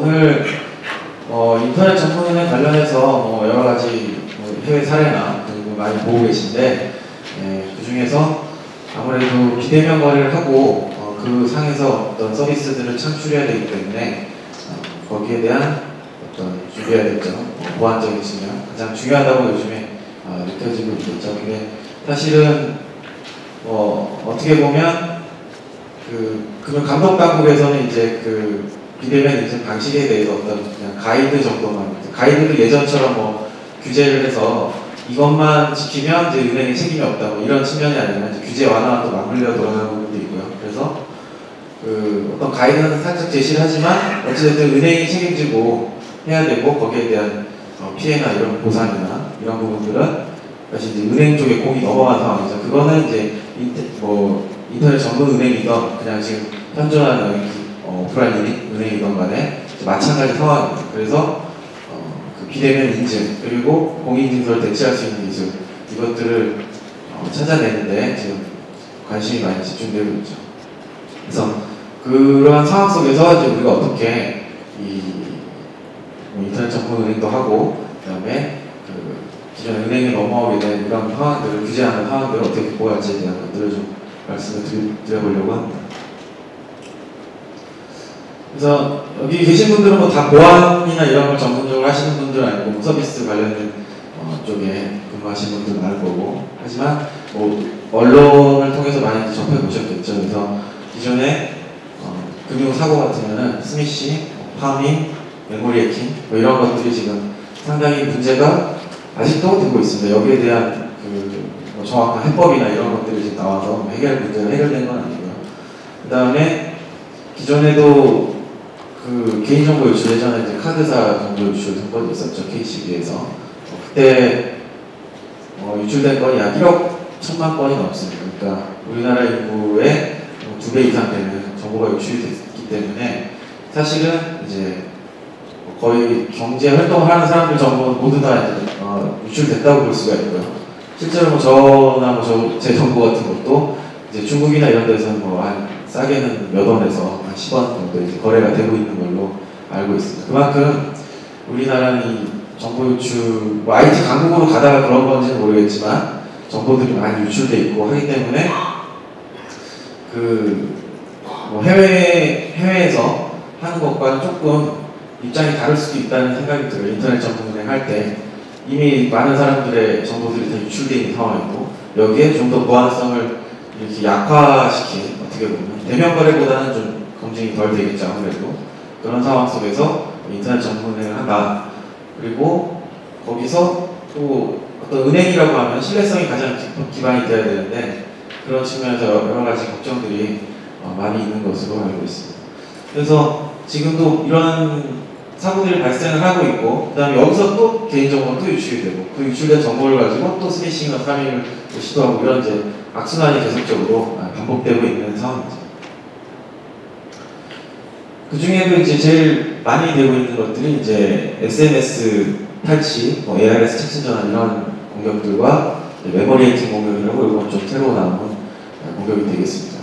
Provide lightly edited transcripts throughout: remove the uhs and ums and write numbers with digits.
오늘 인터넷 전문은행 관련해서 여러 가지 해외 사례나 그리고 많이 보고 계신데 그 중에서 아무래도 비대면 거래를 하고 그 상에서 어떤 서비스들을 창출해야 되기 때문에 거기에 대한 어떤 준비해야 될 점, 보안적인 측면 가장 중요하다고 요즘에 느껴지고 있겠죠. 근데 사실은 어떻게 보면 금융 감독 당국에서는 이제 그 비대면 인증 방식에 대해서 어떤 그냥 가이드 정도만, 가이드도 예전처럼 규제를 해서 이것만 지키면 이제 은행에 책임이 없다 이런 측면이 아니라 이제 규제 완화와 또 맞물려 돌아가는 부분도 있고요. 그래서 어떤 가이드는 살짝 제시를 하지만 어쨌든 은행이 책임지고 해야 되고 거기에 대한 피해나 이런 보상이나 이런 부분들은 사실 이제 은행 쪽에 공이 넘어간 상황이죠. 그거는 이제 인터넷 전문 은행이던 그냥 지금 현존하는 오프라인 은행이던 간에 마찬가지 상황입니다. 그래서 그 비대면 인증 그리고 공인인증서를 대체할 수 있는 기술 이것들을 찾아내는데 지금 관심이 많이 집중되고 있죠. 그래서 그러한 상황 속에서 이제 우리가 어떻게 인터넷 전문 은행도 하고 그다음에 기존 은행에 넘어오게 된 이런 상황들을 규제하는 상황들을 어떻게 보호할지에 대한 것들을 좀 말씀을 드려보려고 합니다. 그래서 여기 계신 분들은 다 보안이나 이런 걸 전문적으로 하시는 분들은 아니고 서비스 관련된 쪽에 근무하시는 분들 많을 거고 하지만 언론을 통해서 많이 접해보셨겠죠. 그래서 기존에 금융사고 같으면은 스미시, 파밍, 메모리 해킹 이런 것들이 지금 상당히 문제가 아직도 되고 있습니다. 여기에 대한 정확한 해법이나 이런 것들이 지금 나와서 문제가 해결된 건 아니고요. 그 다음에 기존에도 개인정보 유출 예전에 이제 카드사 정보 유출 사건이 있었죠. KCB에서 그때 유출된 건이 약 1억 1천만 건이 넘습니다. 그러니까 우리나라 인구의 2배 이상 되는 정보가 유출이 됐기 때문에 사실은 이제 거의 경제 활동을 하는 사람들 정보는 모두 다 이제 유출됐다고 볼 수가 있고요. 실제로 저나 제 정보 같은 것도 이제 중국이나 이런 데서는 한 싸게는 몇 원에서 한 10원 정도 이제 거래가 되고 있는 걸로 알고 있습니다. 그만큼 우리나라는 이 정보 유출, IT 강국으로 가다가 그런 건지는 모르겠지만 정보들이 많이 유출돼 있고 하기 때문에 해외에서 하는 것과는 조금 입장이 다를 수도 있다는 생각이 들어요. 인터넷 전문은행 할 때 이미 많은 사람들의 정보들이 다 유출되어 있는 상황이고 여기에 좀 더 보안성을 이렇게 약화시킨 어떻게 보면 대면 거래보다는 좀 검증이 덜 되겠죠. 아무래도 그런 상황 속에서 인터넷 전문은행을 한다. 그리고 거기서 또 어떤 은행이라고 하면 신뢰성이 가장 기반이 돼야 되는데 그런 측면에서 여러 가지 걱정들이 많이 있는 것으로 알고 있습니다. 그래서 지금도 이런 사고들이 발생을 하고 있고 그 다음에 여기서 또 개인정보가 또 유출이 되고 그 유출된 정보를 가지고 또 스미싱이나 파밍을 시도하고 이런 이제 악순환이 계속적으로 반복되고 있는 상황이죠. 그 중에도 이제 제일 많이 되고 있는 것들이 이제 SMS 탈취, ARS 착신 전환 이런 공격들과 메모리 해킹 공격이라고 이건 좀 새로 나온 공격이 되겠습니다.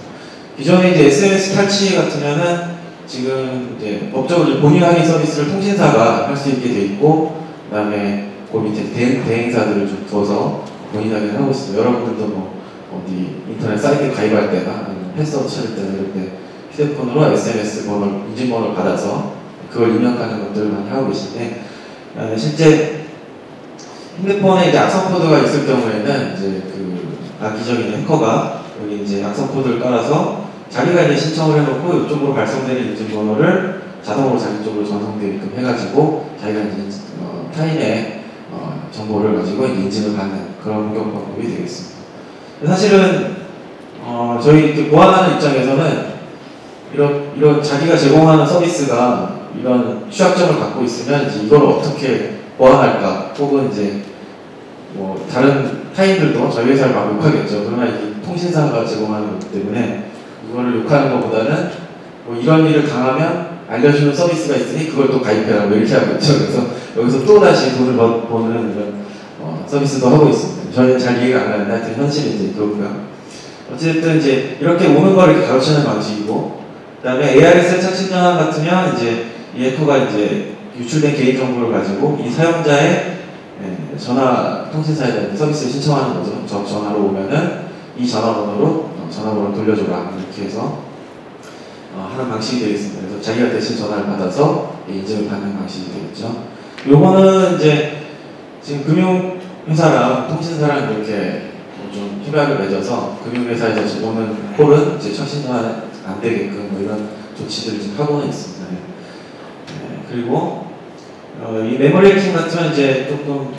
기존에 이제 SMS 탈취 같으면은 지금 이제 법적으로 본인 확인 서비스를 통신사가 할 수 있게 돼 있고 그다음에 그 밑에 대행사들을 좀 두어서 본인 확인을 하고 있습니다. 여러분들도 어디 인터넷 사이트 가입할 때나 아니면 패스워드 찾을 때나 이럴 때 휴대폰으로 SMS 번호, 인증번호를 받아서 그걸 입력하는 것들을 많이 하고 계신데 실제 핸드폰에 이제 악성 코드가 있을 경우에는 이제 악의적인 해커가 여기 이제 악성 코드를 깔아서 자기가 이제 신청을 해놓고 이쪽으로 발송되는 인증번호를 자동으로 자기 쪽으로 전송되게끔 해가지고 자기가 이제 타인의 정보를 가지고 인증을 받는 그런 공격 방법이 되겠습니다. 사실은 저희 보안하는 입장에서는 이런 자기가 제공하는 서비스가 이런 취약점을 갖고 있으면 이제 이걸 어떻게 보완할까 혹은 이제 다른 타인들도 저희 회사를 막 욕하겠죠. 그러나 이게 통신사가 제공하는 거기 때문에 이거를 욕하는 것보다는 이런 일을 당하면 알려주는 서비스가 있으니 그걸 또 가입해라 이렇게 하고 있죠. 그래서 여기서 또 다시 돈을 버는 이런 서비스도 하고 있습니다. 저희는 잘 이해가 안 가는데 하여튼 현실이 이제 그렇고요. 어쨌든 이제 이렇게 오는 걸 이렇게 가로채는 방식이고 그 다음에 ARS 착신 전환 같으면 이제 이 해커가 이제 유출된 개인정보를 가지고 이 사용자의 전화 통신사에 서비스를 신청하는 거죠. 저 전화로 오면은 이 전화번호로 전화번호를 돌려줘라 이렇게 해서 하는 방식이 되겠습니다. 그래서 자기가 대신 전화를 받아서 인증을 받는 방식이 되겠죠. 요거는 이제 지금 금융회사랑 통신사랑 이렇게 좀 협약을 맺어서 금융회사에서 오는 콜은 이제 척신전화 안 되게끔 뭐 이런 조치들을 지금 하고는 있습니다. 그리고 이 메모리 해킹 같은 이제 조금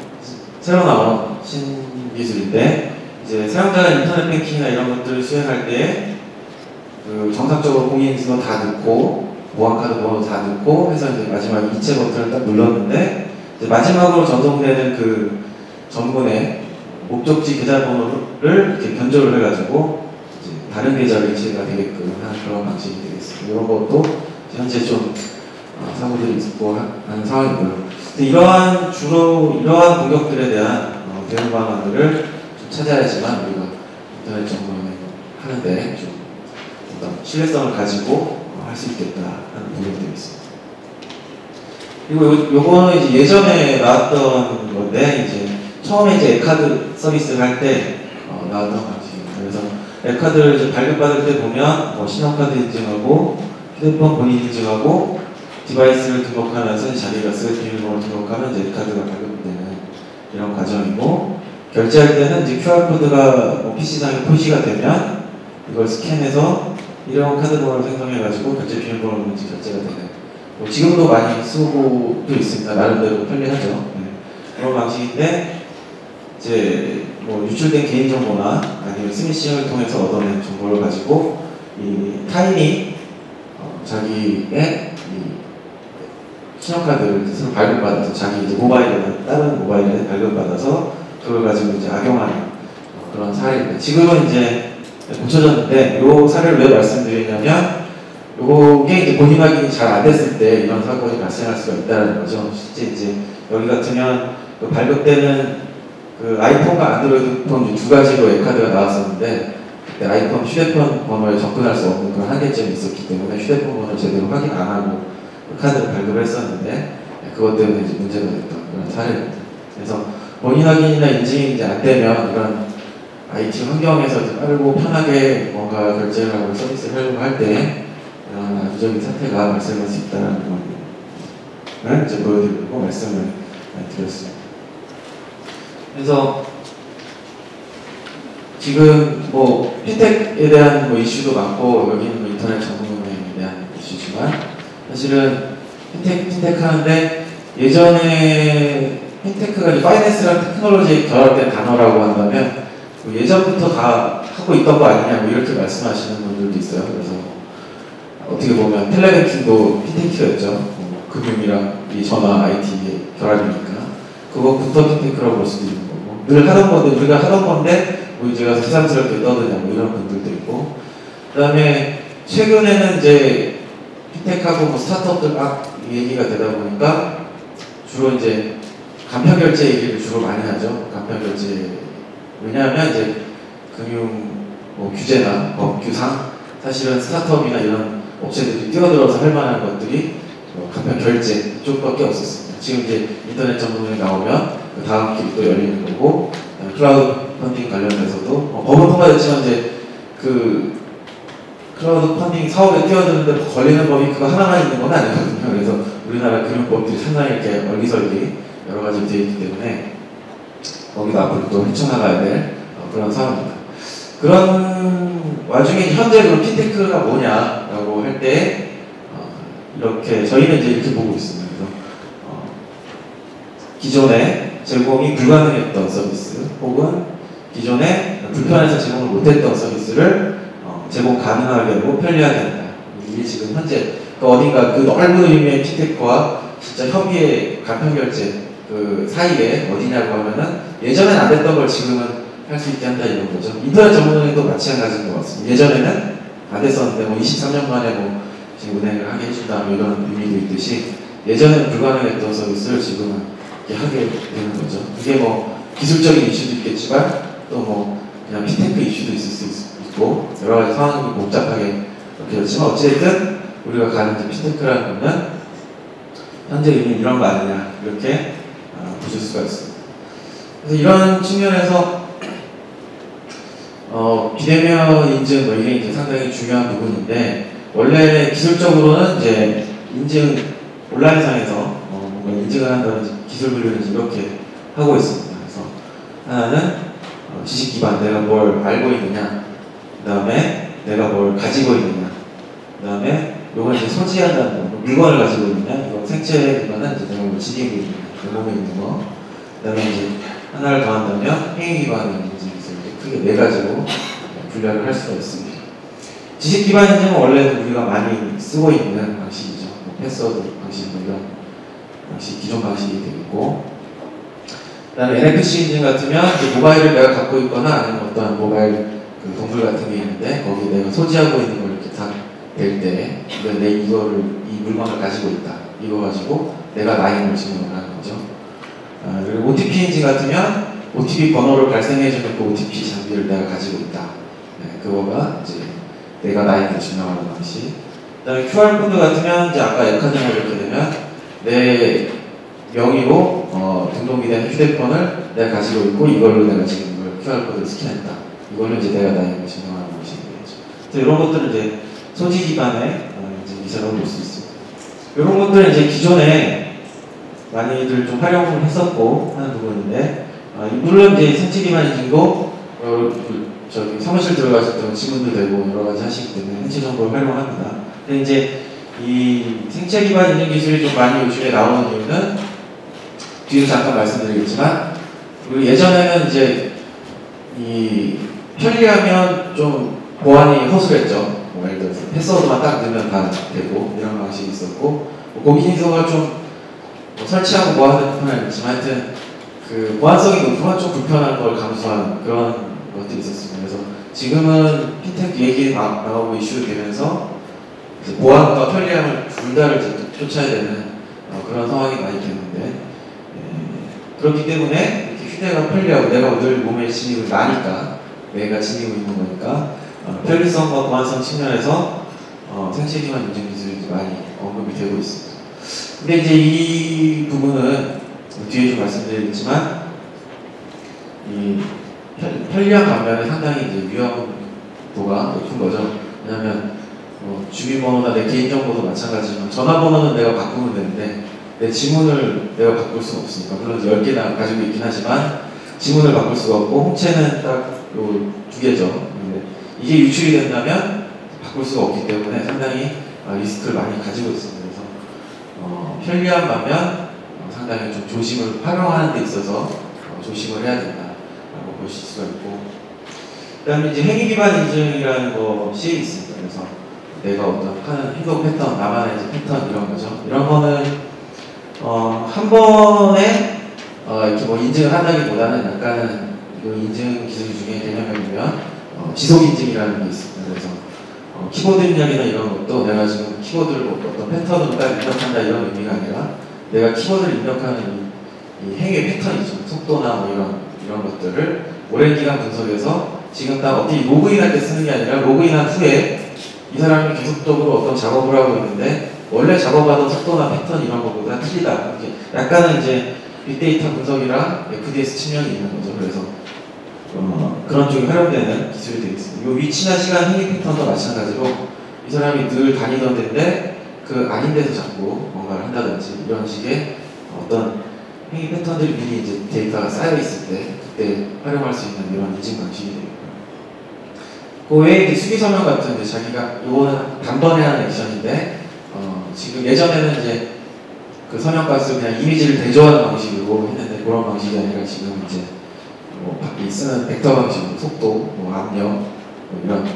새로 나온 신기술인데 이제 사용자가 인터넷 뱅킹이나 이런 것들을 수행할 때 그 정상적으로 공인인증도 다 넣고 보안카드 번호 다 넣고 해서 이제 마지막에 이체 버튼을 딱 눌렀는데 이제 마지막으로 전송되는 그 전문의 목적지 계좌번호를 이렇게 변조를 해가지고 이제 다른 계좌로 이체가 되게끔 하는 그런 방식이 되겠습니다. 이런 것도 현재 좀 사고들이 있고 하는 상황이고요. 이러한 이러한 공격들에 대한 대응 방안들을 좀 찾아야지만 우리가 인터넷 정보를 하는데 좀 어떤 신뢰성을 가지고 할 수 있겠다 하는 부분들이 있습니다. 그리고 요거는 이제 예전에 나왔던 건데 이제 처음에 이제 앱카드 서비스를 할 때 나왔던 방식입니다. 그래서 앱카드를 이제 발급받을 때 보면 신용카드 인증하고 휴대폰 본인 인증하고 디바이스를 등록하면서 자기가 쓸 비밀번호를 등록하면 이제 카드가 발급되는 이런 과정이고 결제할 때는 이제 QR코드가 PC상에 표시가 되면 이걸 스캔해서 일회용 카드 번호를 생성해가지고 결제 비밀번호로 결제가 되는 지금도 많이 쓰고 있습니다. 나름대로 편리하죠. 그런 방식인데 이제 뭐 유출된 개인정보나 아니면 스미싱을 통해서 얻어낸 정보를 가지고 이 타인이 자기의 신용카드를 새로 발급받아서 자기 이제 모바일에 다른 모바일에 발급받아서 그걸 가지고 이제 악용하는 그런 사례입니다. 지금은 이제 고쳐졌는데 이 사례를 왜 말씀드리냐면 요게 이제 본인 확인이 잘 안 됐을 때 이런 사건이 발생할 수가 있다는 거죠. 실제 이제 여기 같으면 그 발급되는 그 아이폰과 안드로이드 폰 두 가지로 앱카드가 나왔었는데 그때 아이폰 휴대폰 번호에 접근할 수 없는 그런 한계점이 있었기 때문에 휴대폰 번호를 제대로 확인 안 하고 카드를 발급을 했었는데 그것 때문에 이제 문제가 됐던 그런 사례입니다. 그래서 본인 확인이나 인증이 이제 안 되면 이런 IT 환경에서 이제 빠르고 편하게 뭔가 결제를 하고 서비스를 하려고 할 때 이런 악의적인 사태가 발생할 수 있다는 걸 이제 보여드리고 말씀을 드렸습니다. 그래서 지금 뭐 핀텍에 대한 뭐 이슈도 많고 여기는 뭐 인터넷 정보은행에 대한 이슈지만 사실은 핀텍 하는데 예전에 핀테크가 파이낸스랑 테크놀로지 결합된 단어라고 한다면 뭐 예전부터 다 하고 있던 거 아니냐 뭐 이렇게 말씀하시는 분들도 있어요. 그래서 어떻게 보면 텔레뱅킹도 핀테크였죠. 금융이랑 이 전화 IT의 결합이니까 그것부터 핀테크라고 볼 수도 있는 거고 늘 하던 건데 우리가 하던 건데 뭐 제가 새삼스럽게 떠드냐 뭐 이런 분들도 있고 그 다음에 최근에는 이제 핀텍하고 뭐 스타트업들 막 얘기가 되다 보니까 주로 이제 간편결제 얘기를 주로 많이 하죠. 간편결제 왜냐하면 이제 금융 뭐 규제나 법규상 사실은 스타트업이나 이런 업체들이 뛰어들어서 할 만한 것들이 간편 결제 이쪽밖에 없었습니다. 지금 이제 인터넷 전문에 나오면 그 다음 길이 또 열리는 거고 클라우드 펀딩 관련해서도 법은 통과됐지만 이제 그 클라우드 펀딩 사업에 뛰어드는데 걸리는 법이 그거 하나만 있는 건 아니거든요. 그래서 우리나라 금융법들이 상당히 이렇게 얼기설기 여러 가지 되어 있기 때문에 거기도 앞으로 또 헤쳐나가야 될 그런 상황입니다. 그런 와중에 현재 그런 핀테크가 뭐냐라고 할 때 이렇게 저희는 이제 이렇게 보고 있습니다. 그래서 기존에 제공이 불가능했던 서비스 혹은 기존에 불편해서 제공을 못했던 서비스를 제공 가능하게 하고 편리하게 한다. 이게 지금 현재 어딘가 그 넓은 의미의 핀테크와 진짜 협의의 간편결제 그 사이에 어디냐고 하면은 예전엔 안 됐던 걸 지금은 할 수 있게 한다 이런 거죠. 인터넷 전문은행도 마찬가지인 것 같습니다. 예전에는 안 됐었는데 뭐 23년 만에 뭐 지금 은행을 하게 해준다 뭐 이런 의미도 있듯이 예전에는 불가능했던 서비스를 지금은 이렇게 하게 되는 거죠. 이게 뭐 기술적인 이슈도 있겠지만 또 뭐 그냥 핀테크 이슈도 있을 수 있고 여러 가지 상황이 복잡하게 그렇게 됐지만 어찌됐든 우리가 가는 핀테크라는 거는 현재 의미는 이런 거 아니냐 이렇게 보실 수가 있습니다. 그래서 이런 측면에서 비대면 인증 이게 이제 상당히 중요한 부분인데 원래 기술적으로는 이제 인증 온라인상에서 뭔가 인증을 한다는 기술 분류는 이렇게 하고 있습니다. 그래서 하나는 지식 기반 내가 뭘 알고 있느냐, 그 다음에 내가 뭘 가지고 있느냐, 그 다음에 요건 이제 소지한다는 거, 물건을 가지고 있느냐, 이거 생체 기반은 이제 내가 뭘 지니고 있느냐, 내 몸에 있는 거, 그 다음에 이제 하나를 더한다면 행위 기반의 인증 기술, 크게 네 가지로 분류를 할 수가 있습니다. 지식 기반 인증은 원래 우리가 많이 쓰고 있는 방식이죠. 패스워드 방식 이런 방식, 기존 방식이 되겠고, 그 다음에 NFC 인증 같으면 이제 모바일을 내가 갖고 있거나 아니면 어떤 모바일 그 동물 같은 게 있는데 거기 내가 소지하고 있는 걸 이렇게 다 낼 때 내 이거를 이 물건을 가지고 있다. 이거 가지고 내가 나임을 증명을 하는 거죠. 그리고 OTP 인증 같으면 OTP 번호를 발생해주는 그 OTP 장비를 내가 가지고 있다. 네, 그거가 이제 내가 나임을 증명하는 방식. 그 다음에 QR코드 같으면 이제 아까 약화증을 이렇게 되면 내 명의로 등록이 된 휴대폰을 내가 가지고 있고 이걸로 내가 지금 이걸 QR코드를 스캔했다. 이걸로 이제 내가 나임을 증명하는 방식이 되겠죠. 그래서 이런 것들은 이제 소지 기반의 기사로 볼 수 있습니다. 이런 것들은 이제 기존에 많이들 좀 활용을 했었고 하는 부분인데 물론 이제 생체 기반 인증도 저기 사무실 들어가실 때 질문도 되고 여러 가지 하시기 때문에 생체 정보를 활용합니다. 근데 이제 이 생체 기반 인증 기술이 좀 많이 요즘에 나오는 이유는 뒤에서 잠깐 말씀드리겠지만 우리 예전에는 이제 이 편리하면 좀 보안이 허술했죠. 뭐 예를 들어서 패스워드만 딱 넣으면 다 되고 이런 방식이 있었고 고객인증서가 좀 설치하고 뭐 하는 건 아니지만 하여튼 그 보안성이 높으면 좀 불편한 걸 감수한 그런 것들이 있었습니다. 그래서 지금은 핀테크 얘기 나오고 이슈가 되면서 이제 보안과 편리함을 둘 다를 쫓아야 되는 그런 상황이 많이 됐는데 그렇기 때문에 이렇게 휴대가 편리하고 내가 늘 몸에 지니고 나니까 내가 지니고 있는 거니까 편리성과 보안성 측면에서 생체 기반 인증 기술이 많이 언급이 되고 있습니다. 근데 이제 이 부분은 뒤에 좀 말씀드리겠지만 이 편리한 반면에 상당히 이제 위험도가 높은 거죠. 왜냐하면 주민번호나 내 개인정보도 마찬가지지만 전화번호는 내가 바꾸면 되는데 내 지문을 내가 바꿀 수가 없으니까 물론 10개나 가지고 있긴 하지만 지문을 바꿀 수가 없고 홍채는 딱 요 2개죠. 근데 이게 유출이 된다면 바꿀 수가 없기 때문에 상당히 리스크를 많이 가지고 있습니다. 그래서 편리한 반면 상당히 좀 조심을 활용하는 데 있어서 조심을 해야 된다라고 보실 수가 있고, 그 다음에 이제 행위 기반 인증이라는 것이 있습니다. 그래서 내가 어떤 하는 행동 패턴, 나만의 이제 패턴 이런 거죠. 이런 거는 한 번에 이렇게 뭐 인증을 한다기보다는 약간은 그 인증 기술 중에 개념을 보면 지속 인증이라는 게 있습니다. 그래서 키보드 입력이나 이런 것도 내가 지금 키보드를 어떤 패턴으로 딱 입력한다 이런 의미가 아니라 내가 키보드를 입력하는 이 행위 패턴이죠. 속도나 뭐 이런 것들을 오랜 기간 분석해서 지금 딱 어떻게 로그인할 때 쓰는 게 아니라 로그인한 후에 이 사람이 계속적으로 어떤 작업을 하고 있는데 원래 작업하던 속도나 패턴 이런 것보다 틀리다. 이렇게 약간은 이제 빅데이터 분석이랑 FDS 측면이 있는 거죠. 그래서 그런 쪽에 활용되는 기술이 되겠습니다. 이 위치나 시간 행위 패턴도 마찬가지로 이 사람이 늘 다니던 데인데 그 아닌 데서 자꾸 뭔가를 한다든지 이런 식의 어떤 행위 패턴들이 미리 이제 데이터가 쌓여 있을 때 그때 활용할 수 있는 이런 인증 방식이 되고요. 그 외에 이제 수기 서명 같은 이제 자기가 요거는 단번에 하는 액션인데 지금 예전에는 이제 그 서명 값을 그냥 이미지를 대조하는 방식으로 했는데 그런 방식이 아니라 지금 이제 쓰는 벡터 방식으로 속도, 압력, 이런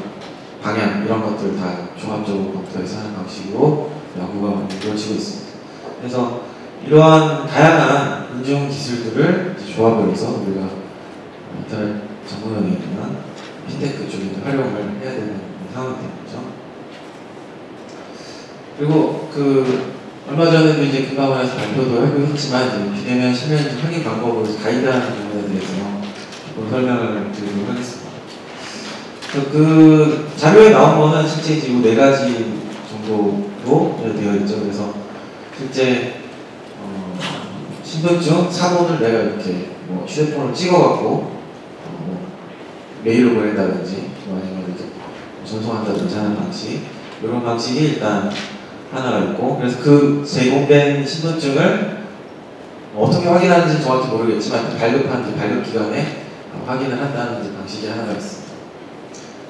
방향 이런 것들을 다 종합적으로 검토해서 하는 방식으로 연구가 이루어지고 있습니다. 그래서 이러한 다양한 인증 기술들을 조합을 해서 우리가 인터넷 전문용이나 핀테크 쪽에 활용을 해야 되는 상황이 되는 거죠. 그리고 얼마 전에도 이제 금감원에서 발표도 하고 했지만 이제 비대면 실명 확인 방법으로 가이드하는 부분에 대해서 조금 설명을 드리도록 하겠습니다. 그 자료에 나온 거는 실제 지금 4가지 정도로 되어 있죠. 그래서 실제 신분증 사본을 내가 이렇게 뭐 휴대폰으로 찍어갖고 메일로 보낸다든지 아니면 이렇게 전송한다든지 하는 방식, 이런 방식이 일단 하나가 있고, 그래서 그 제공된 신분증을 어떻게 확인하는지 정확히 모르겠지만 발급한 뒤 발급 기간에 확인을 한다는 방식이 하나가 있습니다.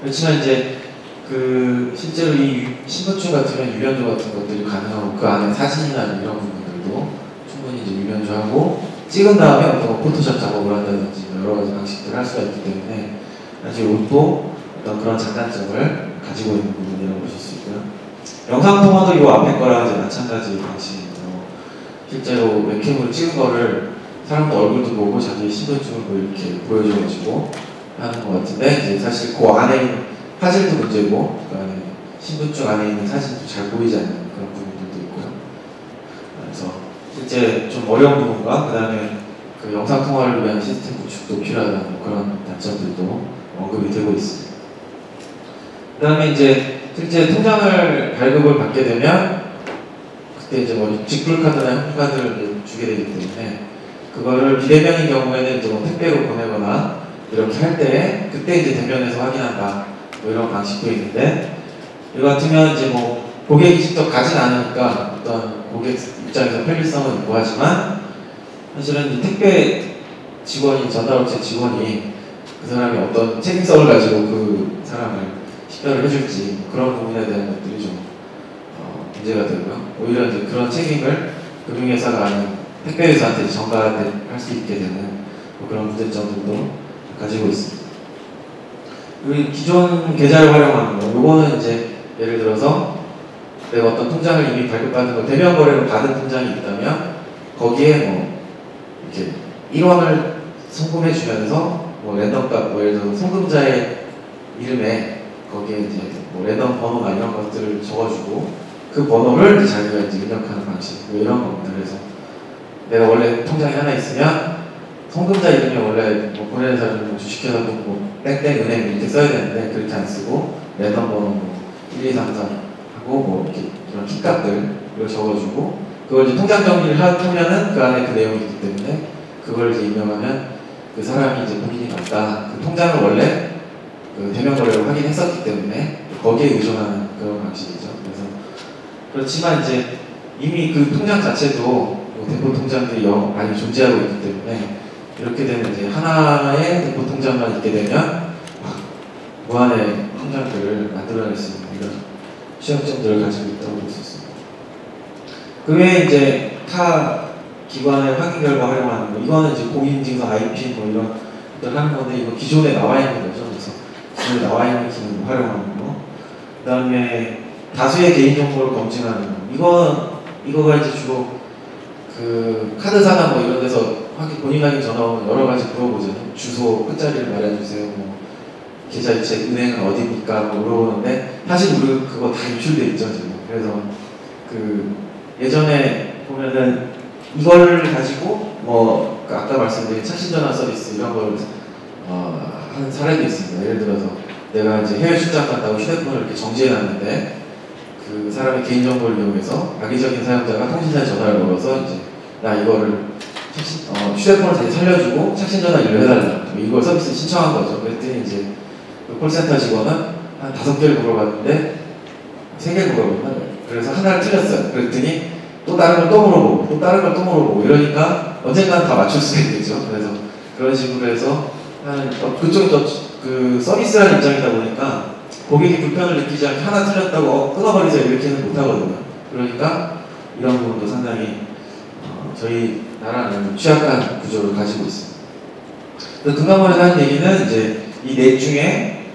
그렇지만 이제 그 실제로 이 신분증 같으면 유변조 같은 것들이 가능하고, 그 안에 사진이나 이런 부분들도 충분히 이제 유변조하고 찍은 다음에 어떤 포토샵 작업을 한다든지 여러 가지 방식들을 할 수가 있기 때문에 사실 이것도 어떤 그런 장단점을 가지고 있는 부분이라고 보실 수 있고요. 영상통화도 이 앞에 거랑 이제 마찬가지 방식이에요. 실제로 웹캠으로 찍은 거를 사람도 얼굴도 보고 자기 신분증을 이렇게 보여줘가지고 하는 것 같은데, 이제 사실 그 안에 있는 사진도 문제고, 그 안에 신분증 안에 있는 사진도 잘 보이지 않는 그런 부분들도 있고요. 그래서 실제 좀 어려운 부분과 그 다음에 그 영상 통화를 위한 시스템 구축도 필요하다는 그런 단점들도 언급이 되고 있습니다. 그 다음에 이제 실제 통장을 발급을 받게 되면 그때 이제 뭐 직불카드나 현금카드를 주게 되기 때문에 그거를 비대면인 경우에는 이제 뭐 택배로 보내거나 이렇게 할 때 그때 이제 대면에서 확인한다, 뭐 이런 방식도 있는데, 이거 같으면 이제 뭐 고객이 직접 가진 않으니까 어떤 고객 입장에서 편리성은 있고 하지만, 사실은 이 택배 직원이, 전달업체 직원이 그 사람이 어떤 책임성을 가지고 그 사람을 식별을 해줄지, 그런 부분에 대한 것들이 좀 문제가 되고요. 오히려 이제 그런 책임을 금융회사가 아닌 택배회사한테 전가할 수 있게 되는 뭐 그런 문제점들도 가지고 있습니다. 그리고 기존 계좌를 활용하는 거, 요거는 이제 예를 들어서 내가 어떤 통장을 이미 발급받은 거, 대면 거래로 받은 통장이 있다면 거기에 뭐 이렇게 1원을 송금해 주면서 뭐 랜덤값, 뭐 예를 들어서 송금자의 이름에 거기에 이제 뭐 랜덤 번호나 이런 것들을 적어주고 그 번호를 이제 자기가 이제 입력하는 방식, 뭐 이런 겁니다. 그래서 내가 원래 통장이 하나 있으면 송금자 이름이 원래 뭐 보내는 사람은 뭐 주식회사 뭐 땡땡 은행 이렇게 써야 되는데 그렇게 안 쓰고 랜덤 번호 뭐 1, 2, 3, 4 하고 뭐 이렇게 이런 키값들을 적어주고, 그걸 이제 통장 정리를 하면은 그 안에 그 내용이 있기 때문에 그걸 이제 입력하면 그 사람이 이제 본인이 맞다, 그 통장을 원래 그 대면 거래를 확인했었기 때문에 거기에 의존하는 그런 방식이죠. 그래서 그렇지만 이제 이미 그 통장 자체도 대포 통장들이 많이 존재하고 있기 때문에 이렇게 되면 이제 하나의 대포 통장만 있게 되면 무한의 통장들을 만들어낼 수 있는 이런 취약점들을 가지고 있다고 볼 수 있습니다. 그 외에 이제 타 기관의 확인 결과 활용하는 거, 이거는 이제 공인인증서 IP 뭐 이런 것들 하는 건데, 이거 기존에 나와 있는 거죠. 그래서 기존에 나와 있는 기능을 활용하는 거. 그 다음에 다수의 개인정보를 검증하는 거. 이거가 이제 주로 그 카드사나 뭐 이런 데서 본인 확인 전화 오면 여러 가지 물어보죠. 주소, 끝자리를 말해주세요. 뭐 계좌 이체 은행은 어디입니까? 뭐 물어보는데 사실 우리 그거 다 유출돼 있죠 지금. 그래서 그 예전에 보면은 이걸 가지고 뭐 아까 말씀드린 착신전화 서비스 이런 걸 하는 사례도 있습니다. 예를 들어서 내가 이제 해외 출장 갔다고 휴대폰을 이렇게 정지해놨는데 그 사람의 개인정보를 이용해서 악의적인 사용자가 통신사에 전화를 걸어서 이제 나 이거를 휴대폰을 다시 살려주고 착신전화 일로 해달라, 이걸 서비스 신청한 거죠. 그랬더니 이제 그 콜센터 직원은 한 5개를 물어봤는데 3개를 물어봤나? 그래서 하나를 틀렸어요. 그랬더니 또 다른 걸 또 물어보고 또 다른 걸 또 물어보고 이러니까 언젠가는 다 맞출 수가 있겠죠. 그래서 그런 식으로 해서 그쪽이 또 그 서비스라는 입장이다 보니까 고객이 불편을 느끼지 않게 하나 틀렸다고 끊어버리세요 이렇게는 못하거든요. 그러니까 이런 부분도 상당히 저희 나라는 취약한 구조를 가지고 있습니다. 금감원에서 하는 얘기는 이제 이 넷 중에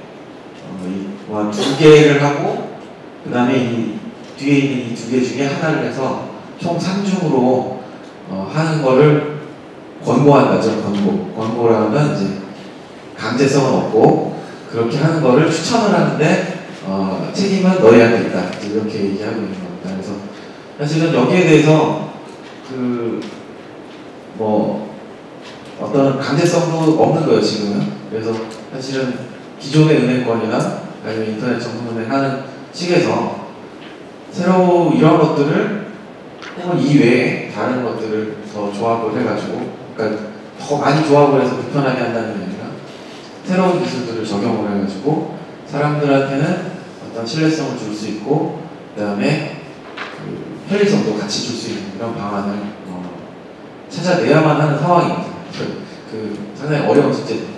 2개를 하고 그 다음에 이 뒤에 있는 이 2개 중에 하나를 해서 총 3중으로 하는 거를 권고한다죠. 권고라면 이제 강제성은 없고 그렇게 하는 거를 추천을 하는데 책임은 너희한테 있다, 이렇게 얘기하고 있는 겁니다. 그래서 사실은 여기에 대해서 뭐 어떤 강제성도 없는 거예요 지금은. 그래서 사실은 기존의 은행권이나 아니면 인터넷 전문은행 하는 측에서 새로 이런 것들을 혹은 이외에 다른 것들을 더 조합을 해가지고, 그러니까 더 많이 조합을 해서 불편하게 한다는 게 아니라 새로운 기술들을 적용을 해가지고 사람들한테는 어떤 신뢰성을 줄 수 있고, 그 다음에 편리성도 같이 줄 수 있는 이런 방안을 찾아내야만 하는 상황입니다. 그 상당히 어려운 숙제입니다.